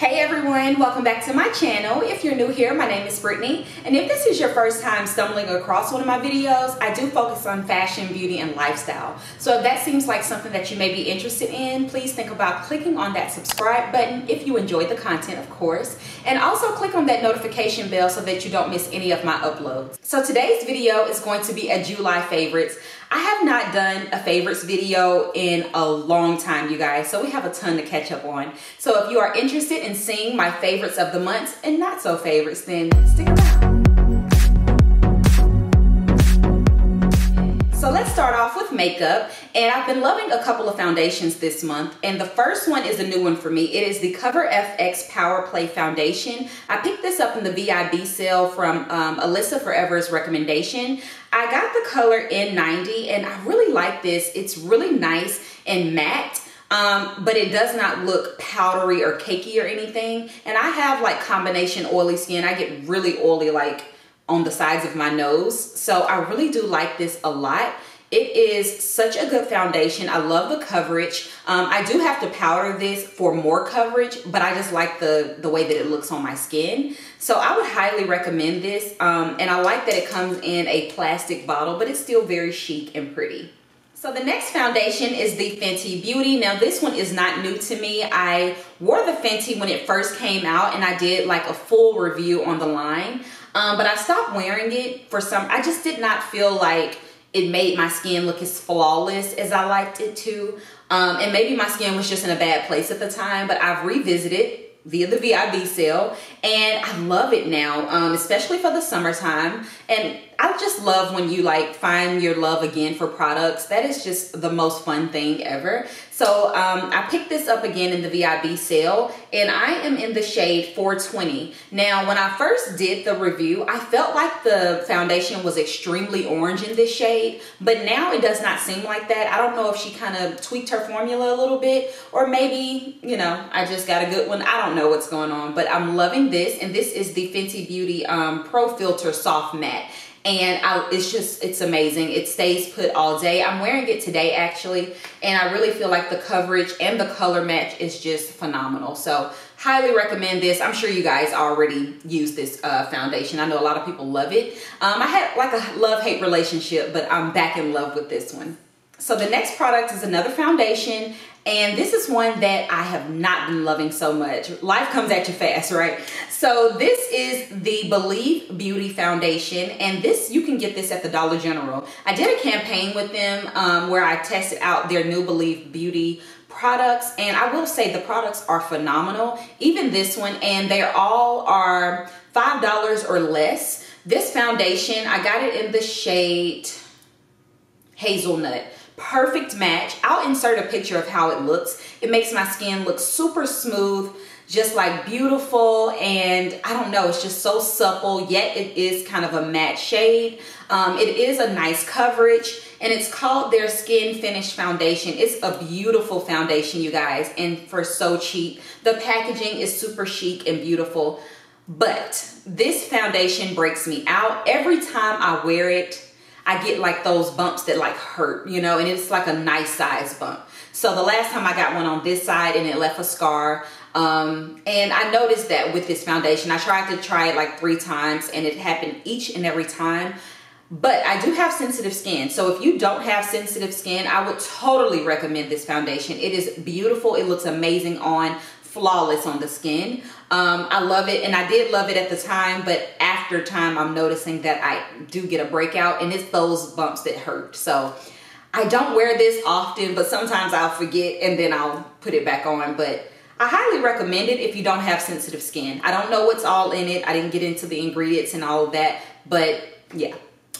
Hey everyone, welcome back to my channel. If you're new here, my name is Brittany, and if this is your first time stumbling across one of my videos, I do focus on fashion, beauty, and lifestyle. So if that seems like something that you may be interested in, please think about clicking on that subscribe button if you enjoy the content, of course, and also click on that notification bell so that you don't miss any of my uploads. So today's video is going to be a July favorites. I have not done a favorites video in a long time, you guys, so we have a ton to catch up on. So if you are interested in seeing my favorites of the months and not so favorites, then stick around. So let's start off with makeup, and I've been loving a couple of foundations this month, and the first one is a new one for me. It is the Cover FX Power Play Foundation. I picked this up in the VIB sale from Alyssa Forever's recommendation. I got the color N90, and I really like this. It's really nice and matte. But it does not look powdery or cakey or anything. And I have like combination oily skin. I get really oily like on the sides of my nose. So I really do like this a lot. It is such a good foundation. I love the coverage. I do have to powder this for more coverage, but I just like the way that it looks on my skin. So I would highly recommend this. And I like that it comes in a plastic bottle, but it's still very chic and pretty. So the next foundation is the Fenty Beauty. Now this one is not new to me. I wore the Fenty when it first came out, and I did like a full review on the line. But I stopped wearing it for I just did not feel like it made my skin look as flawless as I liked it to. And maybe my skin was just in a bad place at the time, but I've revisited via the VIB sale, and I love it now, especially for the summertime. And I just love when you like find your love again for products. That is just the most fun thing ever. So I picked this up again in the VIB sale, and I am in the shade 420. Now, when I first did the review, I felt like the foundation was extremely orange in this shade, but now it does not seem like that. I don't know if she kind of tweaked her formula a little bit, or maybe, you know, I just got a good one. I don't know what's going on, but I'm loving this. And this is the Fenty Beauty Pro Filter Soft Matte. And it's amazing. It stays put all day. I'm wearing it today actually, and I really feel like the coverage and the color match is just phenomenal. So highly recommend this. I'm sure you guys already use this foundation. I know a lot of people love it. I had like a love-hate relationship, but I'm back in love with this one. So the next product is another foundation, and this is one that I have not been loving so much. Life comes at you fast, right? So this is the Believe Beauty Foundation, and this, you can get this at the Dollar General. I did a campaign with them where I tested out their new Believe Beauty products, and I will say the products are phenomenal. Even this one, and they all are $5 or less. This foundation, I got it in the shade Hazelnut. Perfect match. I'll insert a picture of how it looks. It makes my skin look super smooth, just like beautiful, and I don't know, it's just so supple, yet it is kind of a matte shade. It is a nice coverage, and it's called their Skin Finish Foundation. It's a beautiful foundation, you guys, and for so cheap. The packaging is super chic and beautiful, but this foundation breaks me out. Every time I wear it, I get like those bumps that like hurt, you know, and it's like a nice size bump. So the last time I got one on this side, and it left a scar. And I noticed that with this foundation. I tried to try it like 3 times, and it happened each and every time. But I do have sensitive skin. So if you don't have sensitive skin, I would totally recommend this foundation. It is beautiful. It looks amazing on, flawless on the skin. I love it, and I did love it at the time, but after time I'm noticing that I do get a breakout, and it's those bumps that hurt. So I don't wear this often, but sometimes I'll forget and then I'll put it back on. But I highly recommend it if you don't have sensitive skin. I don't know what's all in it. I didn't get into the ingredients and all of that, but yeah,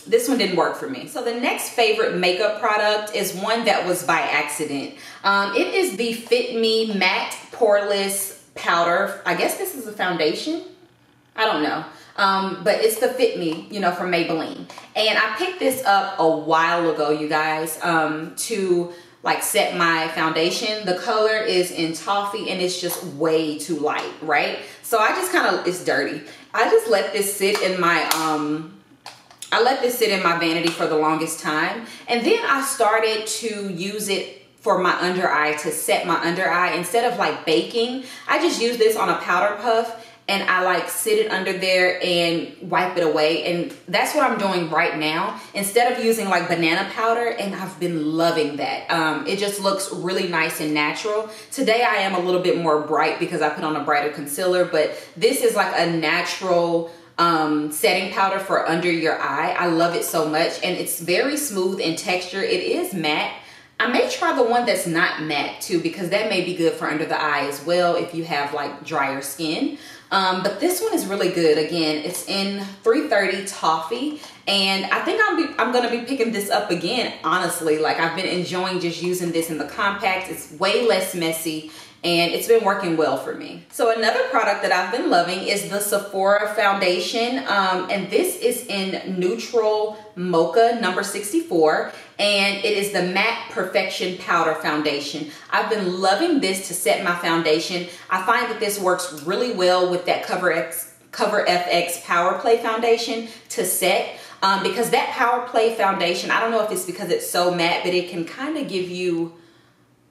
this one didn't work for me. So the next favorite makeup product is one that was by accident. It is the Fit Me Matte Poreless Powder. I guess this is a foundation. I don't know. But it's the Fit Me, you know, from Maybelline. And I picked this up a while ago, you guys, to like set my foundation. The color is in toffee, and it's just way too light, right? So I just kind of, it's dirty. I just let this sit in my, vanity for the longest time. And then I started to use it for my under eye to set my under eye. Instead of like baking, I just use this on a powder puff and I like sit it under there and wipe it away. And that's what I'm doing right now instead of using like banana powder, and I've been loving that. It just looks really nice and natural. Today I am a little bit more bright because I put on a brighter concealer, but this is like a natural setting powder for under your eye. I love it so much, and it's very smooth in texture. It is matte. I may try the one that's not matte too, because that may be good for under the eye as well if you have like drier skin. But this one is really good. Again, it's in 330 Toffee, and I think I'm gonna be picking this up again, honestly. Like, I've been enjoying just using this in the compact. It's way less messy, and it's been working well for me. So another product that I've been loving is the Sephora foundation, and this is in Neutral Mocha number 64, and it is the Matte Perfection Powder Foundation. I've been loving this to set my foundation. I find that this works really well with that Cover FX Power Play foundation to set, because that Power Play foundation, I don't know if it's because it's so matte, but it can kind of give you,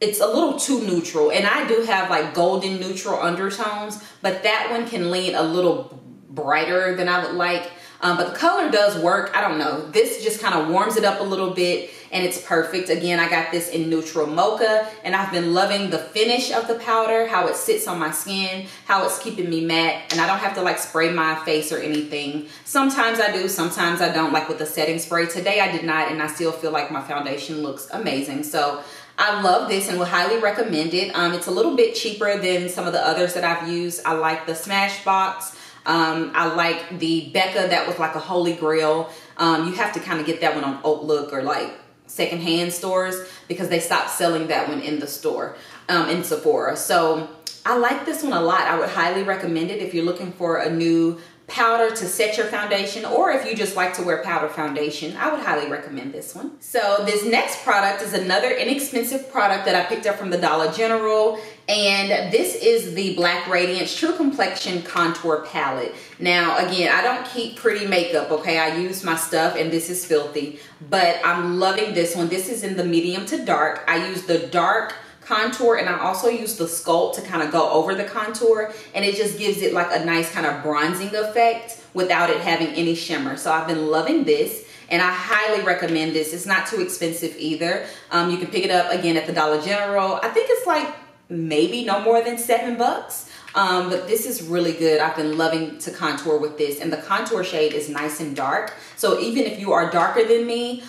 it's a little too neutral, and I do have like golden neutral undertones, but that one can lean a little brighter than I would like. But the color does work. I don't know. This just kind of warms it up a little bit, and it's perfect. Again, I got this in Neutral Mocha, and I've been loving the finish of the powder, how it sits on my skin, how it's keeping me matte, and I don't have to like spray my face or anything. Sometimes I do, sometimes I don't, like with the setting spray. Today I did not, and I still feel like my foundation looks amazing. So I love this and would highly recommend it. It's a little bit cheaper than some of the others that I've used. I like the Smashbox. I like the Becca that was like a holy grail. You have to kind of get that one on Outlook or like secondhand stores, because they stopped selling that one in the store, in Sephora. So I like this one a lot. I would highly recommend it if you're looking for a new powder to set your foundation, or if you just like to wear powder foundation. I would highly recommend this one. So this next product is another inexpensive product that I picked up from the Dollar General, and this is the Black Radiance True Complexion Contour Palette. Now again, I don't keep pretty makeup, okay? I use my stuff and this is filthy, but I'm loving this one. This is in the medium to dark. I use the dark contour, and I also use the Sculpt to kind of go over the contour, and it just gives it like a nice kind of bronzing effect without it having any shimmer. So I've been loving this, and I highly recommend this. It's not too expensive either. You can pick it up again at the Dollar General. I think it's like maybe no more than $7. But this is really good. I've been loving to contour with this, and the contour shade is nice and dark. So even if you are darker than me,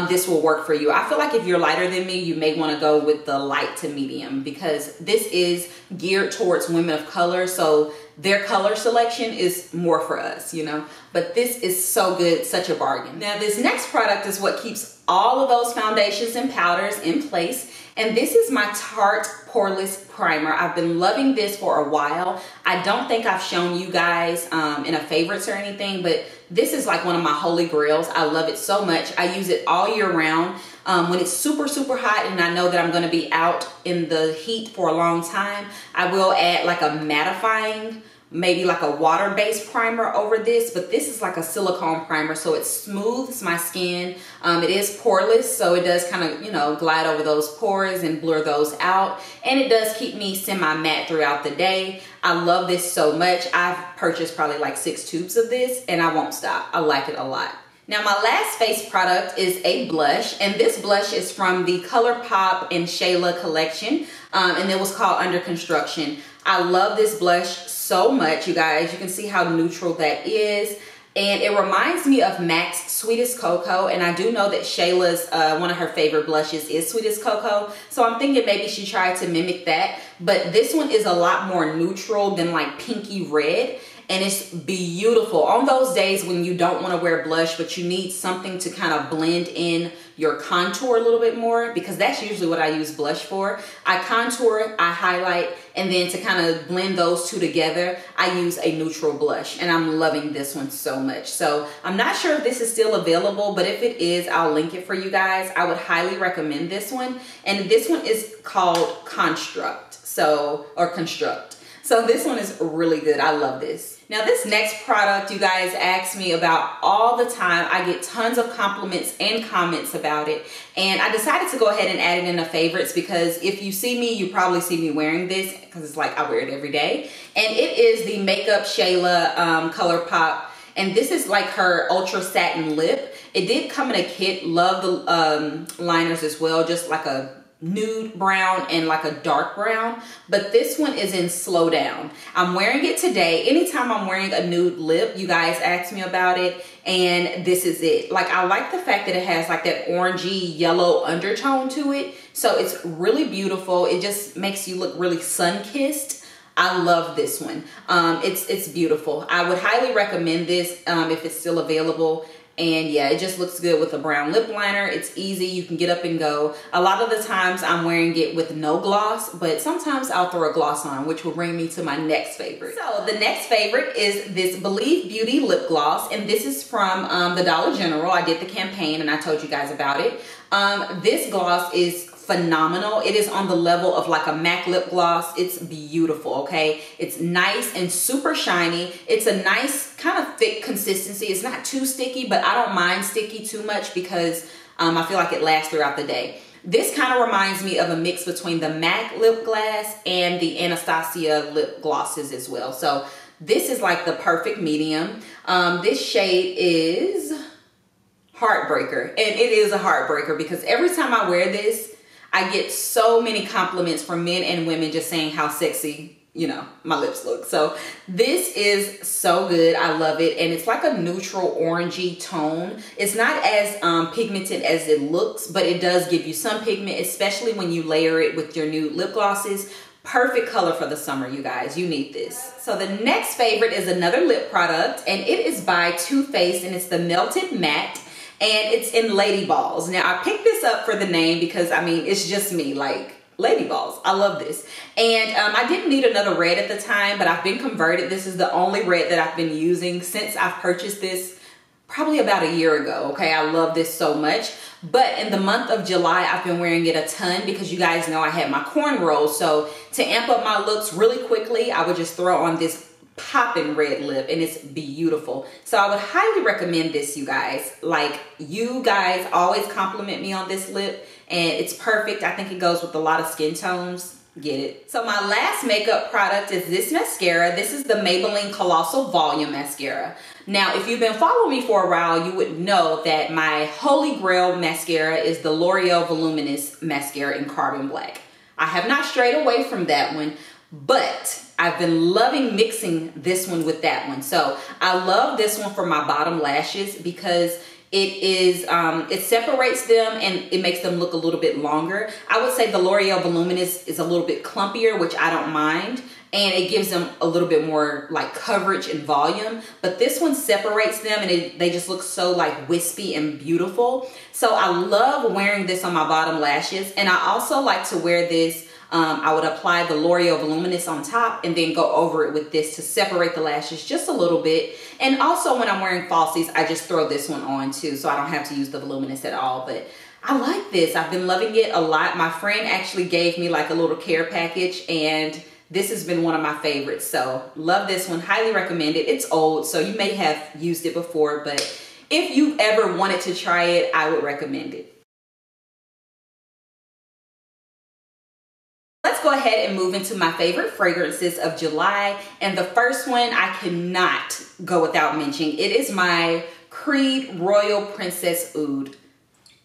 this will work for you. I feel like if you're lighter than me, you may want to go with the light to medium, because this is geared towards women of color. So their color selection is more for us, you know, but this is so good, such a bargain. Now this next product is what keeps all of those foundations and powders in place. And this is my Tarte Poreless Primer. I've been loving this for a while. I don't think I've shown you guys in a favorites or anything, but this is like one of my holy grails. I love it so much. I use it all year round. When it's super, super hot and I know that I'm gonna be out in the heat for a long time, I will add like a mattifying, maybe like a water-based primer over this, but this is like a silicone primer, so it smooths my skin. It is poreless, so it does kind of, you know, glide over those pores and blur those out, and it does keep me semi-matte throughout the day. I love this so much. I've purchased probably like 6 tubes of this, and I won't stop. I like it a lot. Now my last face product is a blush, and this blush is from the ColourPop and Shayla collection, and it was called Under Construction. I love this blush so much, you guys. You can see how neutral that is, and it reminds me of MAC's Sweetest Cocoa, and I do know that Shayla's one of her favorite blushes is Sweetest Cocoa, so I'm thinking maybe she tried to mimic that, but this one is a lot more neutral than like pinky red, and it's beautiful. On those days when you don't want to wear blush, but you need something to kind of blend in your contour a little bit more, because that's usually what I use blush for. I contour, I highlight, and then to kind of blend those two together, I use a neutral blush, and I'm loving this one so much. So I'm not sure if this is still available, but if it is, I'll link it for you guys. I would highly recommend this one, and this one is called Construct, or Construct. So this one is really good. I love this. Now this next product you guys ask me about all the time. I get tons of compliments and comments about it. And I decided to go ahead and add it in the favorites because if you see me, you probably see me wearing this because it's like I wear it every day. And it is the MakeupShayla Color. And this is like her Ultra Satin Lip. It did come in a kit. Love the liners as well. Just like a nude brown and like a dark brown, but this one is in Slow Down. I'm wearing it today. Anytime I'm wearing a nude lip, you guys ask me about it, and this is it. Like, I like the fact that it has like that orangey yellow undertone to it, so it's really beautiful. It just makes you look really sun-kissed. I love this one. It's beautiful. I would highly recommend this if it's still available. And yeah, it just looks good with a brown lip liner. It's easy. You can get up and go. A lot of the times I'm wearing it with no gloss, but sometimes I'll throw a gloss on, which will bring me to my next favorite. So the next favorite is this Believe Beauty lip gloss. And this is from the Dollar General. I did the campaign and I told you guys about it. This gloss is phenomenal. It is on the level of like a MAC lip gloss. It's beautiful, okay? It's nice and super shiny. It's a nice kind of thick consistency. It's not too sticky, but I don't mind sticky too much because I feel like it lasts throughout the day. This kind of reminds me of a mix between the MAC lip gloss and the Anastasia lip glosses as well. So this is like the perfect medium. This shade is Heartbreaker, and it is a heartbreaker because every time I wear this, I get so many compliments from men and women just saying how sexy, you know, my lips look. So this is so good. I love it. And it's like a neutral orangey tone. It's not as pigmented as it looks, but it does give you some pigment, especially when you layer it with your nude lip glosses. Perfect color for the summer, you guys. You need this. So the next favorite is another lip product, and it is by Too Faced, and it's the Melted Matte. And it's in Lady Balls. Now, I picked this up for the name because, I mean, it's just me, like, Lady Balls. I love this. And I didn't need another red at the time, but I've been converted. This is the only red that I've been using since I've purchased this probably about a year ago, okay? I love this so much. But in the month of July, I've been wearing it a ton because you guys know I had my cornrows. So to amp up my looks really quickly, I would just throw on this popping red lip, and it's beautiful. So I would highly recommend this, you guys. Like, you guys always compliment me on this lip, and it's perfect. I think it goes with a lot of skin tones. Get it? So my last makeup product is this mascara. This is the Maybelline Colossal Volume Mascara. Now, if you've been following me for a while, you would know that my holy grail mascara is the L'Oreal Voluminous Mascara in Carbon Black. I have not strayed away from that one, but I've been loving mixing this one with that one. So I love this one for my bottom lashes because it separates them and it makes them look a little bit longer. I would say the L'Oreal Voluminous is a little bit clumpier, which I don't mind. And it gives them a little bit more like coverage and volume. But this one separates them and they just look so like wispy and beautiful. So I love wearing this on my bottom lashes. And I also like to wear this. I would apply the L'Oreal Voluminous on top and then go over it with this to separate the lashes just a little bit. And also when I'm wearing falsies, I just throw this one on too, so I don't have to use the Voluminous at all. But I like this. I've been loving it a lot. My friend actually gave me like a little care package, and this has been one of my favorites. So love this one. Highly recommend it. It's old, so you may have used it before, but if you ever wanted to try it, I would recommend it. Let's go ahead and move into my favorite fragrances of July. And the first one I cannot go without mentioning. It is my Creed Royal Princess Oud.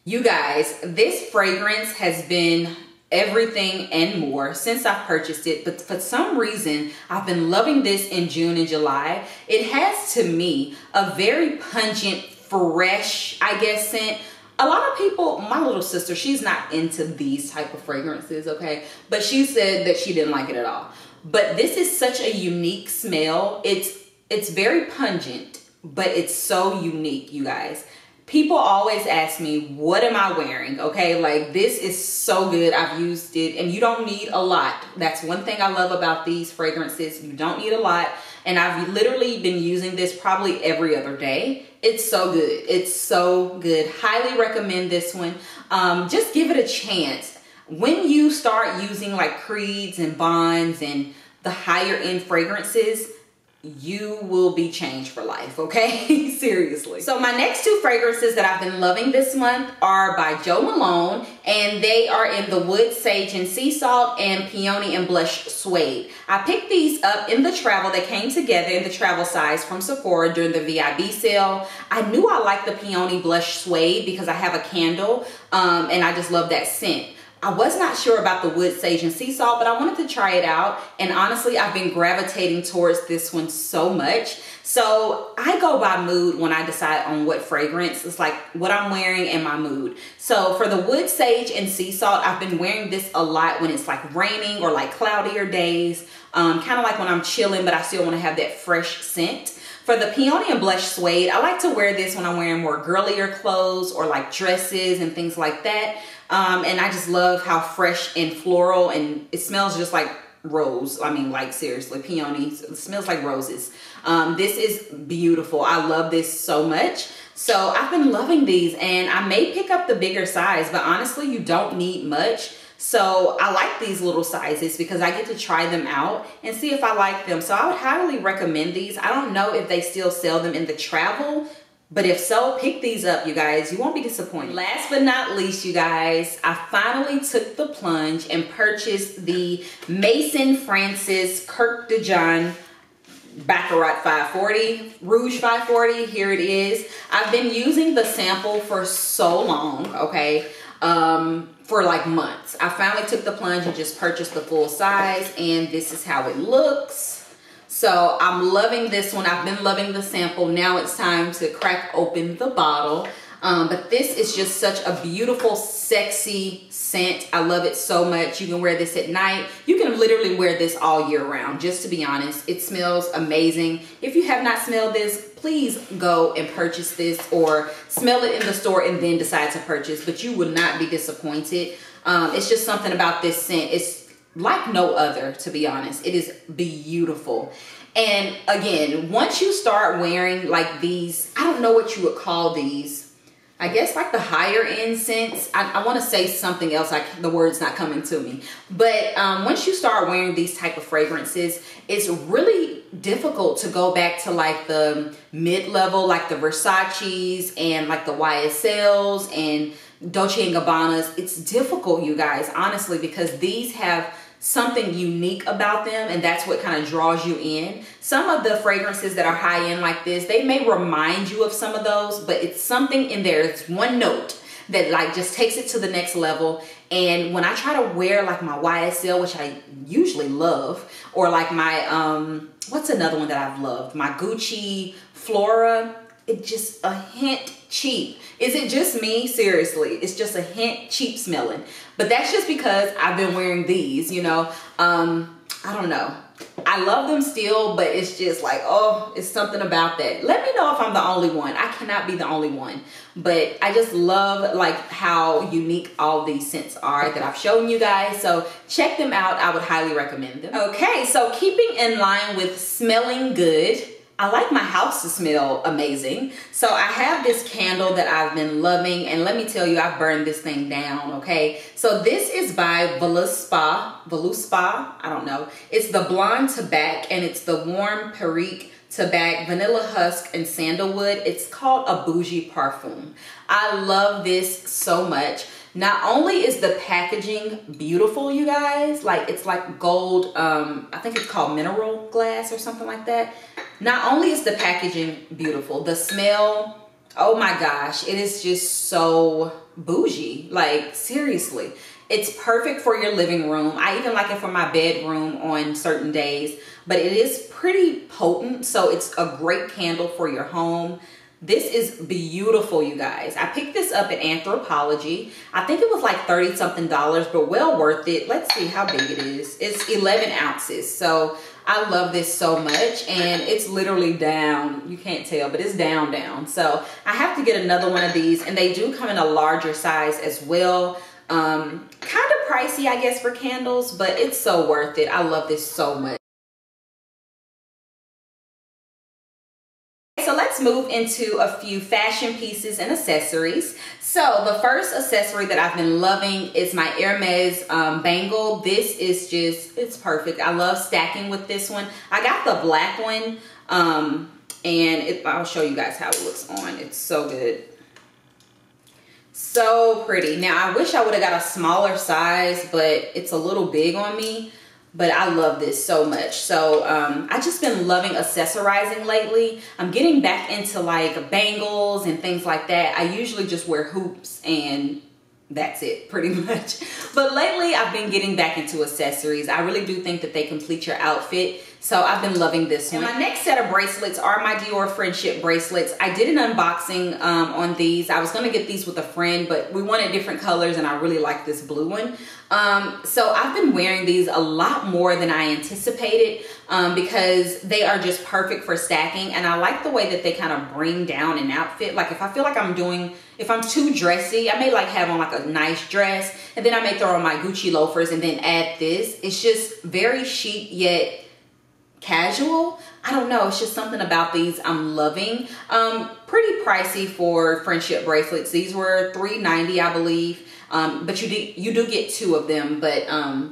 You guys, this fragrance has been everything and more since I've purchased it. But for some reason, I've been loving this in June and July. It has, to me, a very pungent, fresh, I guess, scent. A lot of people, my little sister, she's not into these type of fragrances, okay? But she said that she didn't like it at all. But this is such a unique smell. It's very pungent, but it's so unique, you guys. People always ask me, what am I wearing? Okay, like this is so good. I've used it and you don't need a lot. That's one thing I love about these fragrances. You don't need a lot. And I've literally been using this probably every other day. It's so good. It's so good. Highly recommend this one. Just give it a chance. When you start using like Creeds and Bonds and the higher end fragrances, you will be changed for life, okay? Seriously. So my next two fragrances that I've been loving this month are by Jo Malone, and they are in the Wood Sage and Sea Salt and Peony and Blush Suede. I picked these up in the travel. They came together in the travel size from Sephora during the VIB sale. I knew I liked the Peony Blush Suede because I have a candle, and I just love that scent. I was not sure about the Wood Sage and Sea Salt, but I wanted to try it out. And honestly, I've been gravitating towards this one so much. So I go by mood when I decide on what fragrance. It's like what I'm wearing and my mood. So for the Wood Sage and Sea Salt, I've been wearing this a lot when it's like raining or like cloudier days. Kind of like when I'm chilling, but I still want to have that fresh scent. For the Peony and Blush Suede, I like to wear this when I'm wearing more girlier clothes or like dresses and things like that. And I just love how fresh and floral, and it smells just like rose. I mean, like seriously, peony, it smells like roses. This is beautiful. I love this so much. So I've been loving these, and I may pick up the bigger size, but honestly, you don't need much. So I like these little sizes because I get to try them out and see if I like them. So I would highly recommend these. I don't know if they still sell them in the travel, but if so, pick these up, you guys. You won't be disappointed. Last but not least, you guys, I finally took the plunge and purchased the Maison Francis Kirk de Jean Baccarat 540, Rouge 540. Here it is. I've been using the sample for so long, okay? For like months. I finally took the plunge and just purchased the full size, and this is how it looks. So I'm loving this one. I've been loving the sample. Now it's time to crack open the bottle. But this is just such a beautiful, sexy scent. I love it so much. You can wear this at night. You can literally wear this all year round, just to be honest. It smells amazing. If you have not smelled this, please go and purchase this, or smell it in the store and then decide to purchase, but you will not be disappointed. It's just something about this scent. It's like no other, to be honest. It is beautiful. And again, once you start wearing like these, I don't know what you would call these, I guess like the higher end scents. I want to say something else, the word's not coming to me. But once you start wearing these type of fragrances, it's really difficult to go back to like the mid-level, like the Versace's and like the YSL's and Dolce & Gabbana's. It's difficult, you guys, honestly, because these have something unique about them, and that's what kind of draws you in. Some of the fragrances that are high end like this, they may remind you of some of those, but it's something in there. It's one note that like just takes it to the next level. And when I try to wear like my YSL, which I usually love, or like my what's another one that I've loved, my Gucci Flora, it just a hint cheap. Is it just me? Seriously, it's just a hint cheap smelling. But that's just because I've been wearing these, you know. I don't know. I love them still, but it's just like, oh, it's something about that. Let me know if I'm the only one. I cannot be the only one. But I just love like how unique all these scents are that I've shown you guys. So check them out. I would highly recommend them. Okay, so keeping in line with smelling good, I like my house to smell amazing. So I have this candle that I've been loving, and let me tell you, I've burned this thing down, okay? So this is by Voluspa, I don't know. It's the Blonde Tabac, and it's the Warm Perique Tabac, Vanilla Husk, and Sandalwood. It's called a Bougie Parfum. I love this so much. Not only is the packaging beautiful, you guys, like it's like gold, I think it's called mineral glass or something like that. Not only is the packaging beautiful, the smell, oh my gosh, it is just so bougie. Like seriously, it's perfect for your living room. I even like it for my bedroom on certain days, but it is pretty potent. So it's a great candle for your home. This is beautiful, you guys. I picked this up at Anthropologie. I think it was like $30-something, but well worth it. Let's see how big it is. It's 11 ounces. So I love this so much, and it's literally down. You can't tell, but it's down. So I have to get another one of these, and they do come in a larger size as well. Kind of pricey, I guess, for candles, but it's so worth it. I love this so much. So let's let's move into a few fashion pieces and accessories. So the first accessory that I've been loving is my Hermes bangle. This is just, it's perfect. I love stacking with this one. I got the black one, and I'll show you guys how it looks on. It's so good. So pretty. Now I wish I would have got a smaller size, but it's a little big on me. But I love this so much. So I just been loving accessorizing lately. I'm getting back into like bangles and things like that. I usually just wear hoops and that's it pretty much. But lately I've been getting back into accessories. I really do think that they complete your outfit. So I've been loving this one. And my next set of bracelets are my Dior friendship bracelets. I did an unboxing on these. I was gonna get these with a friend, but we wanted different colors and I really like this blue one. So I've been wearing these a lot more than I anticipated because they are just perfect for stacking. And I like the way that they kind of bring down an outfit. Like if I feel like if I'm too dressy, I may like have on like a nice dress and then I may throw on my Gucci loafers and then add this. It's just very chic yet casual. I don't know, it's just something about these I'm loving. Pretty pricey for friendship bracelets. These were $3.90 I believe, but you do get two of them. But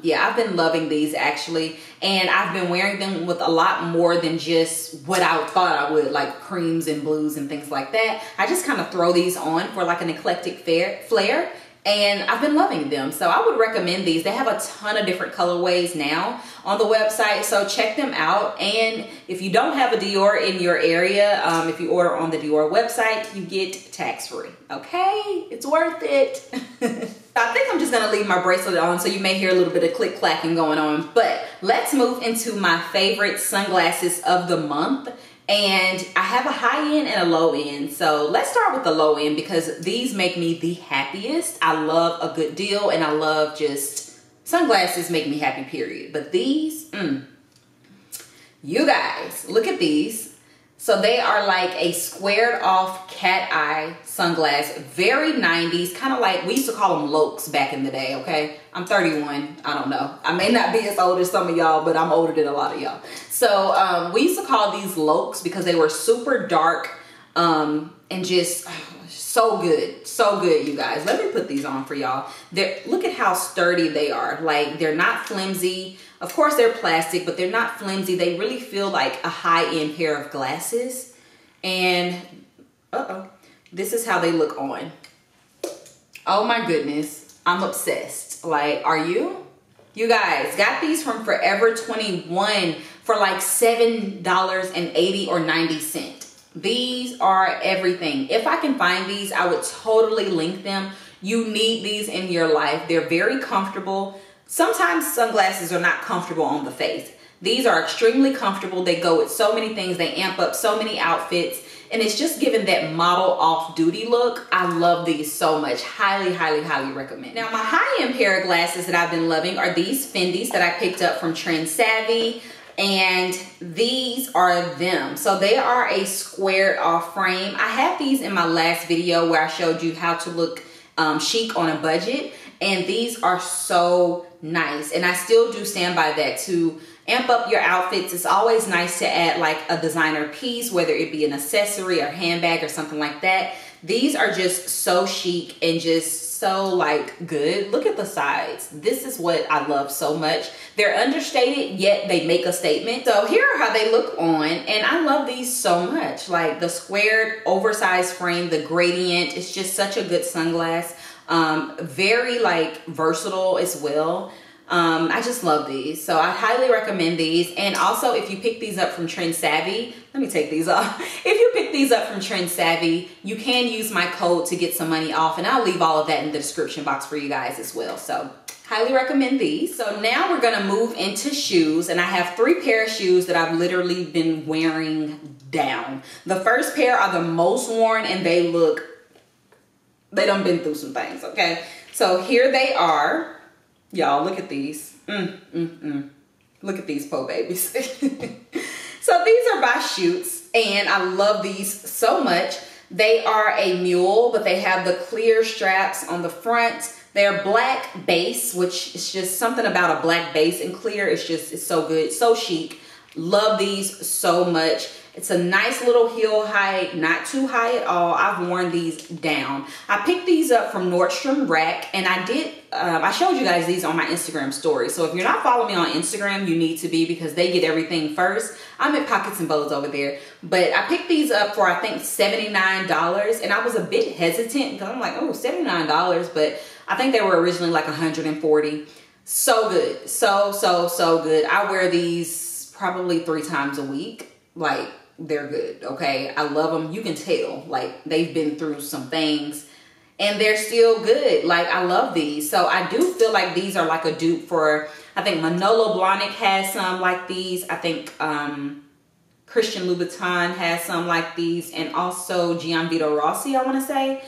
yeah, I've been loving these actually, and I've been wearing them with a lot more than just what I thought I would, like creams and blues and things like that. I just kind of throw these on for like an eclectic flair. And I've been loving them. So I would recommend these. They have a ton of different colorways now on the website. So check them out. And if you don't have a Dior in your area, if you order on the Dior website, you get tax-free. Okay? It's worth it. I think I'm just going to leave my bracelet on. So you may hear a little bit of click clacking going on. But let's move into my favorite sunglasses of the month. And I have a high end and a low end. So let's start with the low end because these make me the happiest. I love a good deal and I love just sunglasses make me happy, period. But these, you guys, look at these. So they are like a squared off cat eye sunglass, very 90s, kind of like, we used to call them lokes back in the day, okay? I'm 31, I don't know. I may not be as old as some of y'all, but I'm older than a lot of y'all. So we used to call these lokes because they were super dark and just so good, you guys. Let me put these on for y'all. Look at how sturdy they are. Like, they're not flimsy. Of course, they're plastic, but they're not flimsy. They really feel like a high-end pair of glasses. And, this is how they look on. Oh my goodness, I'm obsessed. Like, are you? You guys, got these from Forever 21 for like $7.80 or 90 cents. These are everything. If I can find these, I would totally link them. You need these in your life. They're very comfortable. Sometimes sunglasses are not comfortable on the face. These are extremely comfortable. They go with so many things. They amp up so many outfits. And it's just giving that model off-duty look. I love these so much. Highly, highly, highly recommend. Now, my high-end pair of glasses that I've been loving are these Fendi's that I picked up from Trend Savvy. And these are them. So they are a squared off frame. I had these in my last video where I showed you how to look chic on a budget. And these are so nice. And I still do stand by that to amp up your outfits. It's always nice to add like a designer piece, whether it be an accessory or handbag or something like that. These are just so chic and just so like good. Look at the sides. This is what I love so much. They're understated, yet they make a statement. So here are how they look on, and I love these so much. Like the squared oversized frame, the gradient, it's just such a good sunglass. Very like versatile as well. I just love these. So I highly recommend these. And also if you pick these up from Trend Savvy, let me take these off. If you pick these up from Trend Savvy, you can use my code to get some money off, and I'll leave all of that in the description box for you guys as well. So highly recommend these. So now we're gonna move into shoes, and I have 3 pair of shoes that I've literally been wearing down. The first pair are the most worn, and they done been through some things, okay? So here they are. Y'all, look at these. Look at these po babies. So these are by Shoots, and I love these so much. They are a mule, but they have the clear straps on the front. They're black base, which is just something about a black base and clear. It's so good, so chic. Love these so much. It's a nice little heel height, not too high at all. I've worn these down. I picked these up from Nordstrom Rack, and I showed you guys these on my Instagram story. So if you're not following me on Instagram, you need to be, because they get everything first. I'm at Pockets and Bows over there. But I picked these up for, I think, $79. And I was a bit hesitant because I'm like, oh, $79. But I think they were originally like $140. So good. So good. I wear these probably 3 times a week. Like, they're good, okay? I love them. You can tell, like, they've been through some things and they're still good. Like, I love these. So I do feel like these are like a dupe for, I think Manolo Blahnik has some like these. I think Christian Louboutin has some like these, and also Gianvito Rossi, I want to say.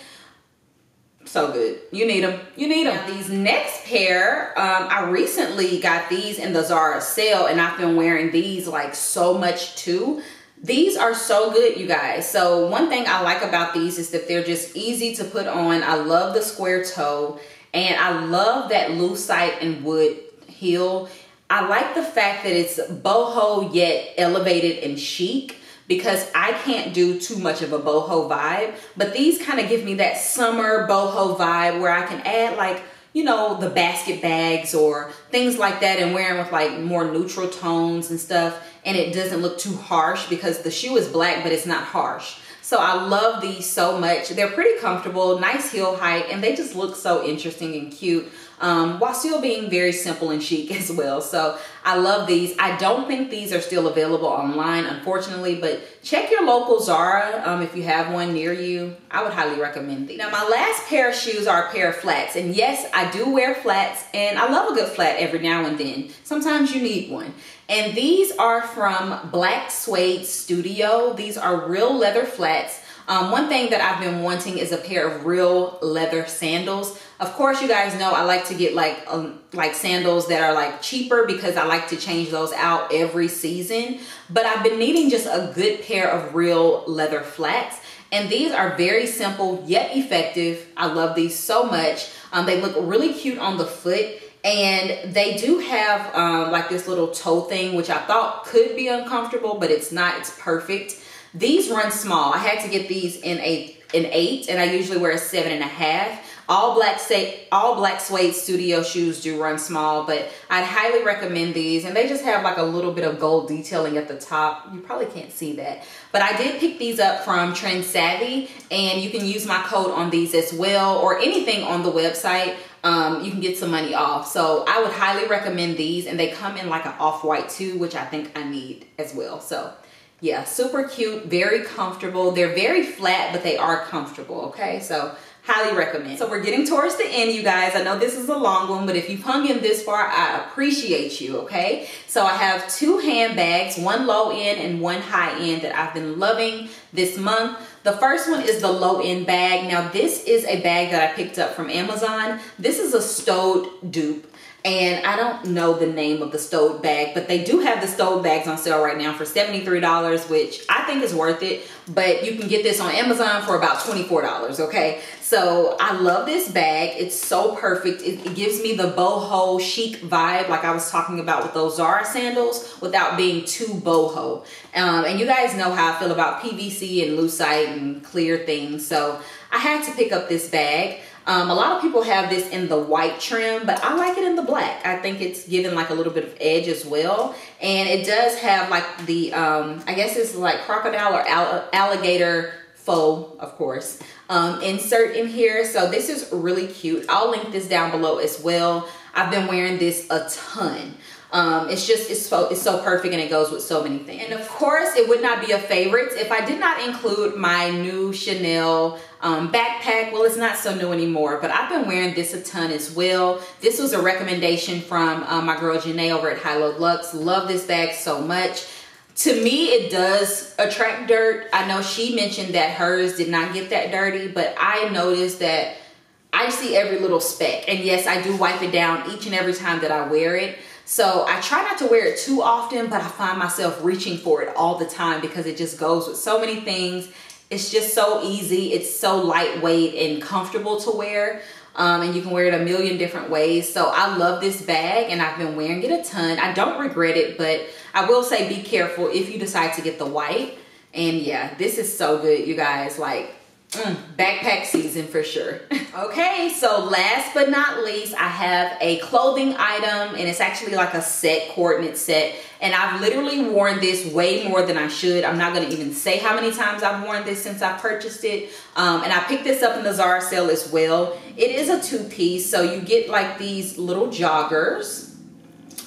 So good. You need them. You need them. Now, these next pair, I recently got these in the Zara sale, and I've been wearing these like so much too. These are so good, you guys. So one thing I like about these is that they're just easy to put on. I love the square toe, and I love that lucite and wood heel. I like the fact that it's boho yet elevated and chic, because I can't do too much of a boho vibe. But these kind of give me that summer boho vibe where I can add, like, you know, the basket bags or things like that, and wear them with like more neutral tones and stuff. And it doesn't look too harsh because the shoe is black, but it's not harsh. So I love these so much. They're pretty comfortable, nice heel height, and they just look so interesting and cute, while still being very simple and chic as well. So I love these. I don't think these are still available online, unfortunately, but check your local Zara if you have one near you. I would highly recommend these. Now, my last pair of shoes are a pair of flats, and yes, I do wear flats, and I love a good flat every now and then. Sometimes you need one. And these are from Black Suede Studio. These are real leather flats. One thing that I've been wanting is a pair of real leather sandals. Of course, you guys know I like to get like sandals that are like cheaper, because I like to change those out every season. But I've been needing just a good pair of real leather flats. And these are very simple yet effective. I love these so much. They look really cute on the foot. And they do have like this little toe thing, which I thought could be uncomfortable, but it's not. It's perfect. These run small. I had to get these in an 8, and I usually wear a 7.5. All Black Suede Studio shoes do run small, but I'd highly recommend these. And they just have like a little bit of gold detailing at the top. You probably can't see that, but I did pick these up from Trend Savvy, and you can use my code on these as well, or anything on the website. You can get some money off. So I would highly recommend these, and they come in like an off-white too, which I think I need as well. So yeah, super cute, very comfortable. They're very flat, but they are comfortable, okay? So highly recommend. So we're getting towards the end, you guys. I know this is a long one, but if you've hung in this far, I appreciate you, okay? So I have 2 handbags, one low end and one high end, that I've been loving this month. The first one is the low end bag. Now this is a bag that I picked up from Amazon. This is a stowed dupe. And I don't know the name of the stowed bag, but they do have the stowed bags on sale right now for $73, which I think is worth it. But you can get this on Amazon for about $24, okay? So I love this bag. It's so perfect. It gives me the boho chic vibe, like I was talking about with those Zara sandals, without being too boho. And you guys know how I feel about PVC and lucite and clear things. So I had to pick up this bag. A lot of people have this in the white trim, but I like it in the black. I think it's given like a little bit of edge as well. And it does have like the, I guess it's like crocodile or alligator faux, of course, insert in here. So this is really cute. I'll link this down below as well. I've been wearing this a ton. It's so perfect, and it goes with so many things. And of course, it would not be a favorite if I did not include my new Chanel backpack. Well, it's not so new anymore, but I've been wearing this a ton as well. This was a recommendation from my girl Janae over at High Low Luxe. Love this bag so much. To me, it does attract dirt. I know she mentioned that hers did not get that dirty, but I noticed that I see every little speck. And yes, I do wipe it down each and every time that I wear it. So I try not to wear it too often, but I find myself reaching for it all the time because it just goes with so many things. It's just so easy. It's so lightweight and comfortable to wear. And you can wear it a million different ways. So I love this bag, and I've been wearing it a ton. I don't regret it, but I will say be careful if you decide to get the white. And yeah, this is so good, you guys. Like, backpack season for sure. Okay, so last but not least, I have a clothing item, and it's actually like a set, coordinate set. And I've literally worn this way more than I should. I'm not gonna even say how many times I've worn this since I purchased it. And I picked this up in the Zara sale as well. It is a 2-piece, so you get like these little joggers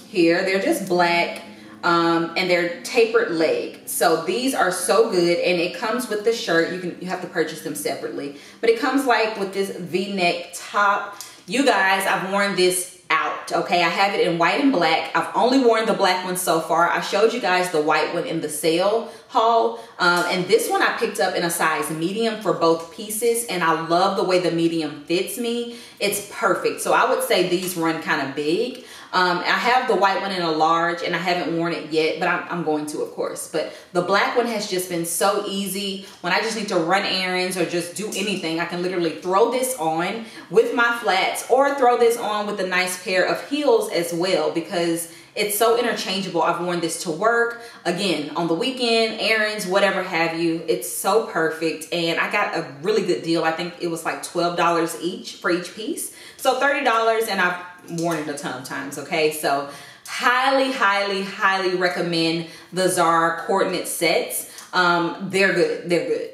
here. They're just black. And they're tapered leg. So these are so good, and it comes with the shirt. You have to purchase them separately, but it comes like with this V-neck top. You guys, I've worn this out, okay? I have it in white and black. I've only worn the black one so far. I showed you guys the white one in the sale haul, and this one I picked up in a size medium for both pieces, and I love the way the medium fits me. It's perfect. So I would say these run kind of big. I have the white one in a large, and I haven't worn it yet, but I'm going to, of course. But the black one has just been so easy. When I just need to run errands or just do anything, I can literally throw this on with my flats, or throw this on with a nice pair of heels as well, because it's so interchangeable. I've worn this to work, again, on the weekend, errands, whatever have you. It's so perfect, and I got a really good deal. I think it was like $12 each for each piece. So $30, and I've worn it a ton of times, okay? So highly, highly, highly recommend the Zara coordinate sets. They're good, they're good.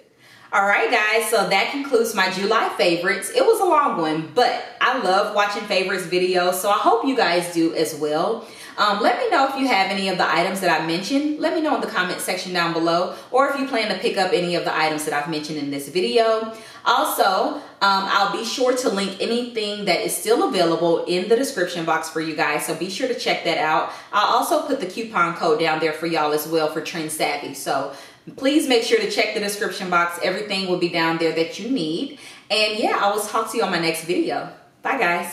All right, guys, so that concludes my July favorites. It was a long one, but I love watching favorites videos, so I hope you guys do as well. Let me know if you have any of the items that I mentioned. Let me know in the comment section down below, or if you plan to pick up any of the items that I've mentioned in this video. Also, I'll be sure to link anything that is still available in the description box for you guys, so be sure to check that out. I'll also put the coupon code down there for y'all as well for Trend Savvy, so please make sure to check the description box. Everything will be down there that you need. And yeah, I will talk to you on my next video. Bye, guys.